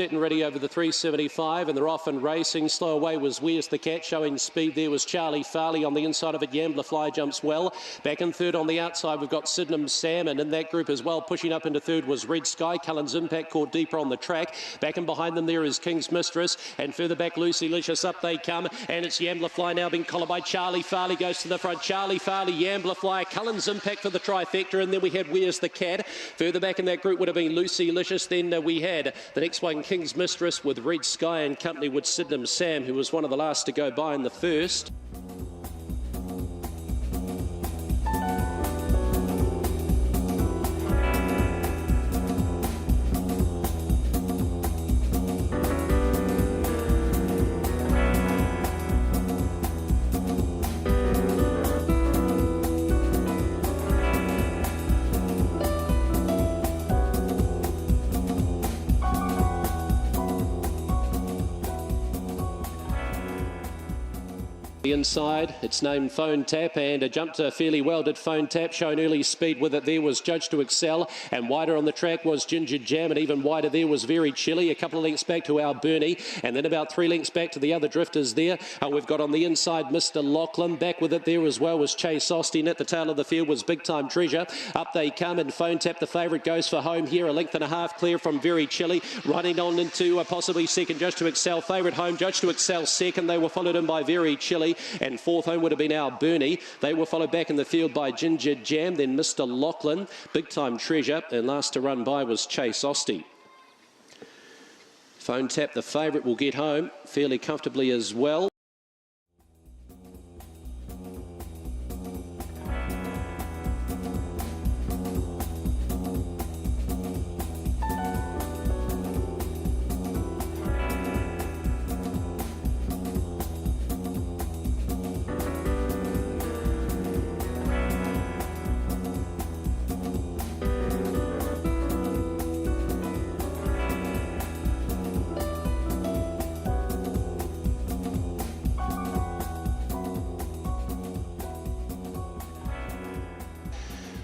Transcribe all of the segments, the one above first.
set and ready over the 375, and they're off and racing. Slow away was Where's the Cat, showing speed there was Charlie Farley. On the inside of it, Yambler Fly jumps well. Back in third on the outside, we've got Sydenham Sam, and in that group as well, pushing up into third was Red Sky. Cullen's Impact caught deeper on the track. Back and behind them there is King's Mistress, and further back Lucy Licious. Up they come, and it's Yambler Fly now being collared by Charlie Farley. Goes to the front, Charlie Farley, Yambler Fly, Cullen's Impact for the trifecta, and then we had Where's the Cat. Further back in that group would have been Lucy Licious. Then we had the next one, King's Mistress, with Red Sky and company with Sydenham Sam, who was one of the last to go by in the first. The inside, it's named Phone Tap, and it jumped fairly well, did Phone Tap, shown early speed with it. There was Judge to Excel, and wider on the track was Ginger Jam, and even wider there was Very Chilly. A couple of lengths back to our Bernie, and then about 3 lengths back to the other drifters there. We've got on the inside Mr. Lachlan. Back with it there as well was Chase Austin. At the tail of the field was Big Time Treasure. Up they come, and Phone Tap, the favourite, goes for home here. A length and a half clear from Very Chilly. Running on into possibly second, Judge to Excel. Favourite home, Judge to Excel second. They were followed in by Very Chilly. And fourth home would have been our Bernie. They were followed back in the field by Ginger Jam, then Mr. Lachlan, Big Time Treasure, and last to run by was Chase Austin. Phone Tap, the favourite, will get home fairly comfortably as well.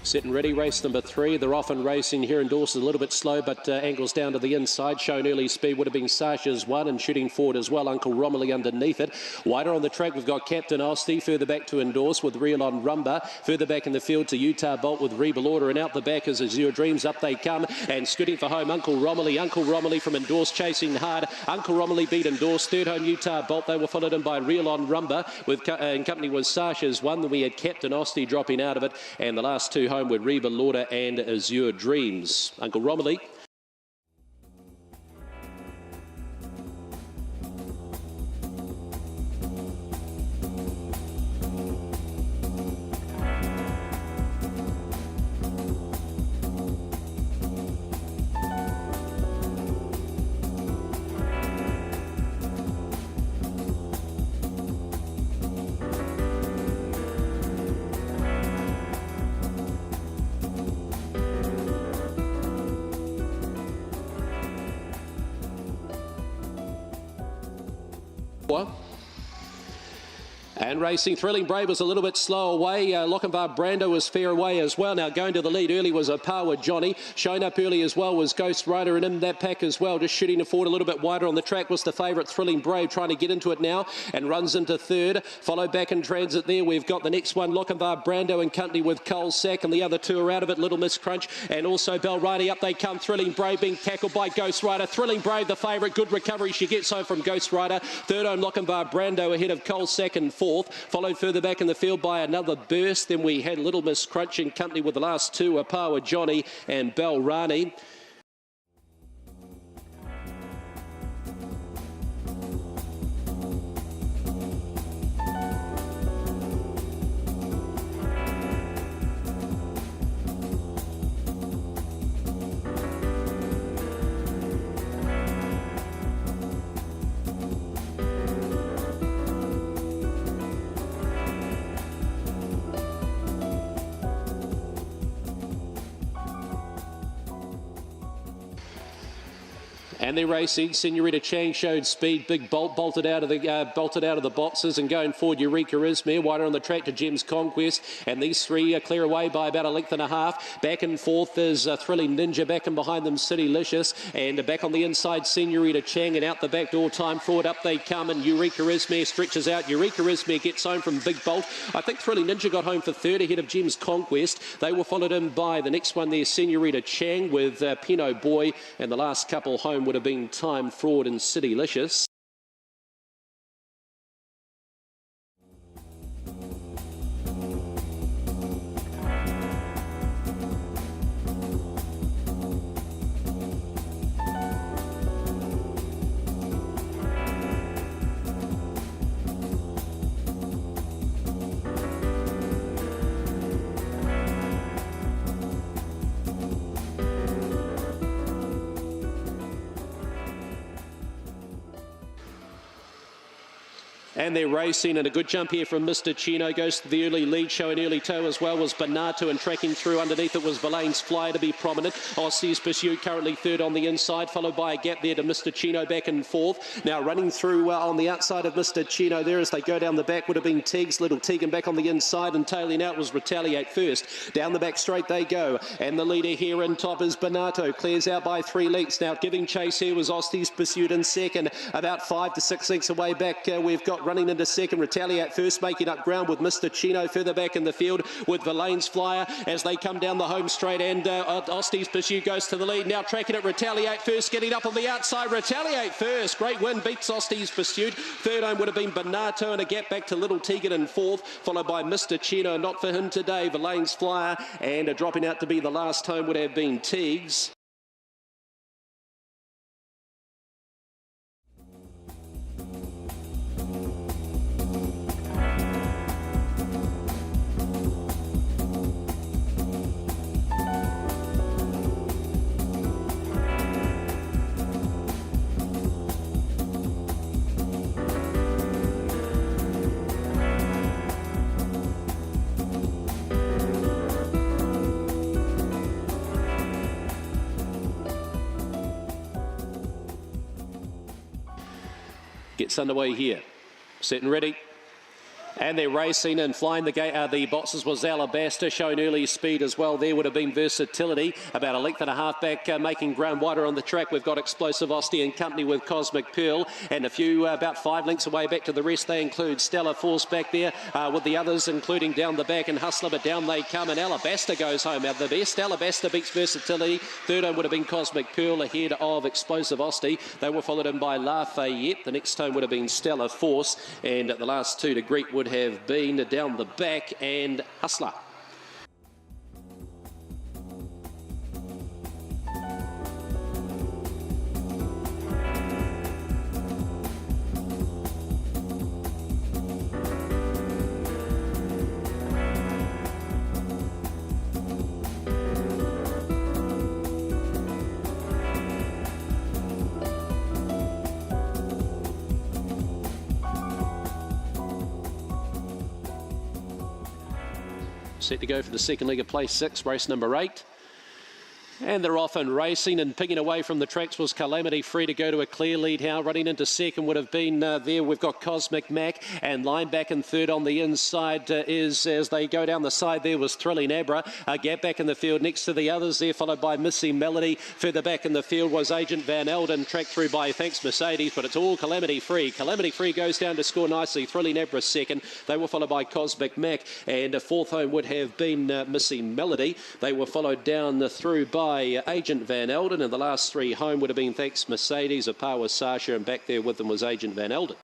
Set and ready, race number 3. They're off and racing here. Endorsed a little bit slow, but angles down to the inside. Shown early speed would have been Sasha's one, and shooting forward as well, Uncle Romilly underneath it. Wider on the track, we've got Captain Osty. Further back to Endorse with Real on Rumba. Further back in the field to Utah Bolt with Rebel Order, and out the back is Azure Dreams. Up they come, and scooting for home, Uncle Romilly. Uncle Romilly from Endorse chasing hard. Uncle Romilly beat Endorse. Third home, Utah Bolt. They were followed in by Real on Rumba, with in company was Sasha's one. Then we had Captain Osty dropping out of it, and the last two home were Rebel Order and Azure Dreams. Uncle Romilly. And racing, Thrilling Brave was a little bit slow away. Lochinvar Brando was fair away as well. Now going to the lead early was a Power Johnny. Shown up early as well was Ghost Rider, and in that pack as well, just shooting forward a little bit wider on the track was the favourite Thrilling Brave, trying to get into it now and runs into third. Followed back in transit there, we've got the next one, Lochinvar Brando in company with Cole Sack, and the other two are out of it, Little Miss Crunch and also Bell Riley. Up they come, Thrilling Brave being tackled by Ghost Rider. Thrilling Brave, the favourite, good recovery. She gets home from Ghost Rider. Third home, Lochinvar Brando ahead of Cole Sack in fourth. Followed further back in the field by another Burst. Then we had Little Miss Crunch in company with the last two, Power Johnny and Bell Rani. And they're racing. Senorita Chang showed speed. Big Bolt bolted out of the boxes and going forward. Eureka Ismere wider on the track to Jim's Conquest, and these three are clear away by about a length and a half. Back and forth is Thrilling Ninja. Back and behind them, Citylicious, and back on the inside, Senorita Chang, and out the back door, Time Fraud. Up they come, and Eureka Ismere stretches out. Eureka Ismere gets home from Big Bolt. I think Thrilling Ninja got home for third ahead of Jim's Conquest. They were followed in by the next one there, Senorita Chang with Pinot Boy, and the last couple home would have been Time Fraud and Citylicious. And they're racing, and a good jump here from Mr. Chino. Goes to the early lead, showing early toe as well was Bernardo, and tracking through underneath it was Verlaine's Flyer to be prominent. Aussie's Pursuit currently third on the inside, followed by a gap there to Mr. Chino back and forth. Now running through on the outside of Mr. Chino there as they go down the back would have been Teagues, Little Tegan back on the inside, and tailing out was Retaliate first. Down the back straight they go, and the leader here in top is Bernardo. Clears out by 3 lengths. Now giving chase here was Aussie's Pursuit in second. About 5 to 6 lengths away back we've got running into second, Retaliate first, making up ground with Mr. Chino further back in the field with Verlaine's Flyer as they come down the home straight, and Aussie's Pursuit goes to the lead. Now tracking it, Retaliate first, getting up on the outside. Retaliate first, great win, beats Aussie's Pursuit. Third home would have been Bernardo, and a gap back to Little Tegan in fourth, followed by Mr. Chino. Not for him today, Verlaine's Flyer, and dropping out to be the last home would have been Teagues. Gets underway here. Set and ready. And they're racing and flying the boxes was Alabaster, showing early speed as well. There would have been Versatility, about a length and a half back, making ground wider on the track. We've got Explosive Austin and company with Cosmic Pearl, and a few about 5 lengths away back to the rest. They include Stella Force back there with the others, including down the back and Hustler, but down they come, and Alabaster goes home out the best. Alabaster beats Versatility. Third home would have been Cosmic Pearl ahead of Explosive Austin. They were followed in by Lafayette. The next home would have been Stella Force, and the last two to greet would have been down the back and Hustler. Set to go for the second leg of place 6, race number 8. And they're off and racing, and picking away from the tracks was Calamity Free to go to a clear lead. How running into second would have been there. We've got Cosmic Mac, and line back and third on the inside is, as they go down the side there, was Thrilling Abra. A gap back in the field next to the others there, followed by Missy Melody. Further back in the field was Agent Van Elden, tracked through by Thanks Mercedes, but it's all Calamity Free. Calamity Free goes down to score nicely. Thrilling Abra second. They were followed by Cosmic Mac, and a fourth home would have been Missy Melody. They were followed down through by Agent Van Elden, and the last three home would have been Thanks Mercedes, a par with Sasha, and back there with them was Agent Van Elden.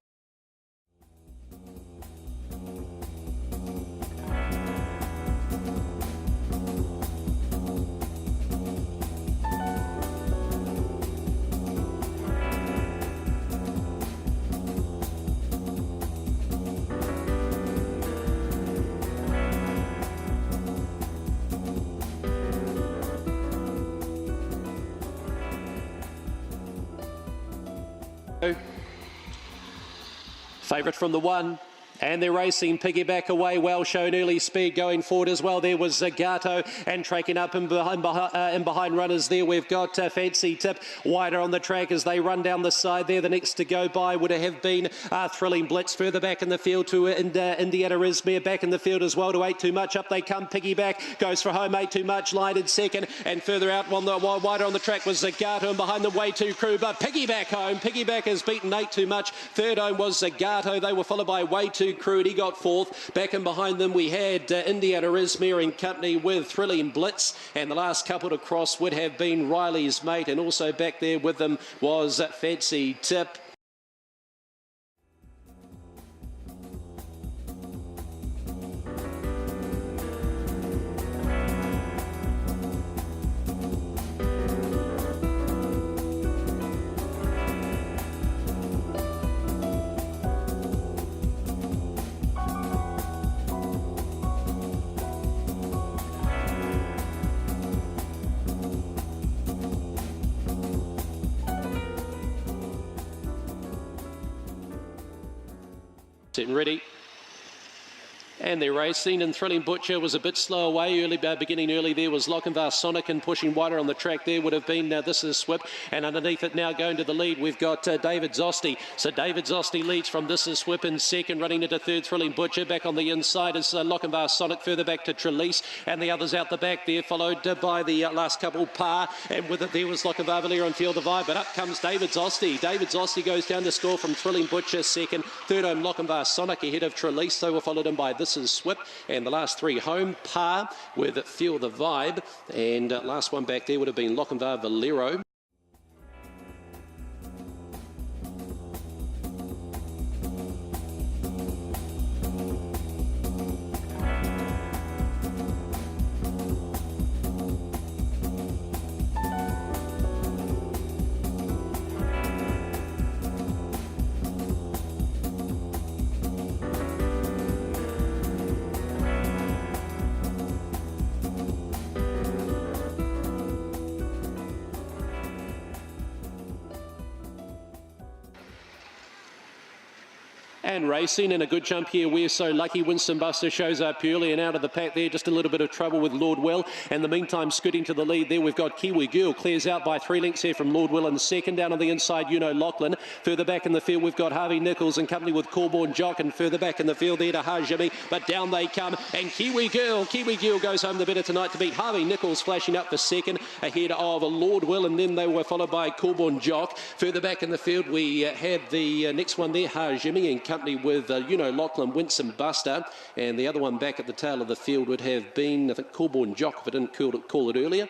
Favourite from the 1, and they're racing piggyback away. Well shown early speed going forward as well. There was Zagato, and tracking up in behind runners there. We've got Fancy Tip wider on the track as they run down the side there. The next to go by would have been Thrilling Blitz further back in the field to Indiana Izmir back in the field as well to 8 Too Much. Up they come. Piggyback goes for home. 8 Too Much line in second, and further out wider on the track was Zagato, and behind them Way Too Crew, but Piggyback home. Piggyback has beaten 8 Too Much. Third home was Zagato. They were followed by Way Too Crew, and he got fourth. Back in behind them we had Indiana Izmir in company with Thrilling Blitz, and the last couple to cross would have been Riley's Mate, and also back there with them was Fancy Tip. Set and ready. And they're racing, and Thrilling Butcher was a bit slow away beginning early. There was Lochinvar Sonic, and pushing wider on the track there would have been This Is Swip, and underneath it now going to the lead we've got David Zosti. So David Zosti leads from This Is Swip in second, running into third. Thrilling Butcher back on the inside is Lochinvar Sonic, further back to Trelease, and the others out the back there, followed by the last couple Par, and with it there was Lochinvar Valera and Feel the Vibe, but up comes David Zosti. David Zosti goes down to score from Thrilling Butcher second, third home Lochinvar Sonic ahead of Trelease. They were followed in by This Is Swip, and the last three home Par with Feel the Vibe, and last one back there would have been Lochinvar Valero. And racing in a good jump here. We're So Lucky. Winston Buster shows up early and out of the pack there. Just a little bit of trouble with Lord Will. And the meantime, scooting to the lead there, we've got Kiwi Girl. Clears out by 3 lengths here from Lord Will in second. Down on the inside, Lachlan. Further back in the field, we've got Harvey Nichols in company with Corborn Jock. And further back in the field there to Hajimi. But down they come. And Kiwi Girl goes home the better tonight to beat Harvey Nichols, flashing up for second ahead of Lord Will. And then they were followed by Corborn Jock. Further back in the field, we had the next one there, Hajimi, in company with Lachlan, Winston Buster, and the other one back at the tail of the field would have been, I think, Corborn Jock, if I didn't call it earlier.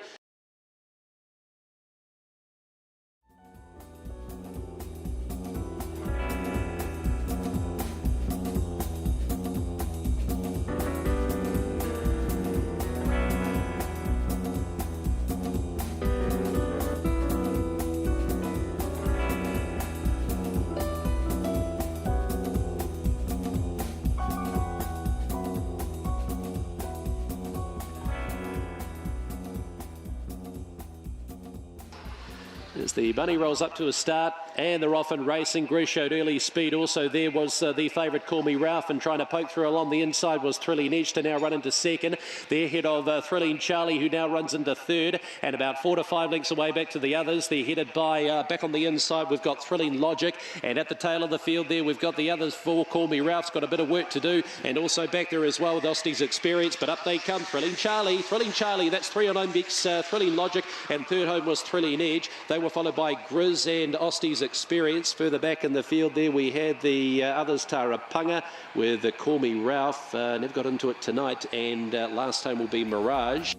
As the bunny rolls up to a start, and they're off and racing. Grease showed early speed. Also there was the favourite Call Me Ralph, and trying to poke through along the inside was Thrilling Edge to now run into second. They're ahead of Thrilling Charlie, who now runs into third, and about 4 to 5 lengths away back to the others. They're headed by, back on the inside, we've got Thrilling Logic, and at the tail of the field there, we've got the others for Call Me Ralph's got a bit of work to do, and also back there as well with Osti's Experience, but up they come. Thrilling Charlie, that's 3 on home beats Thrilling Logic, and third home was Thrilling Edge. They were followed by Grizz and Osti's Experience. Further back in the field there, we had the others, Tarapunga with Call Me Ralph. Never got into it tonight, and last home will be Mirage.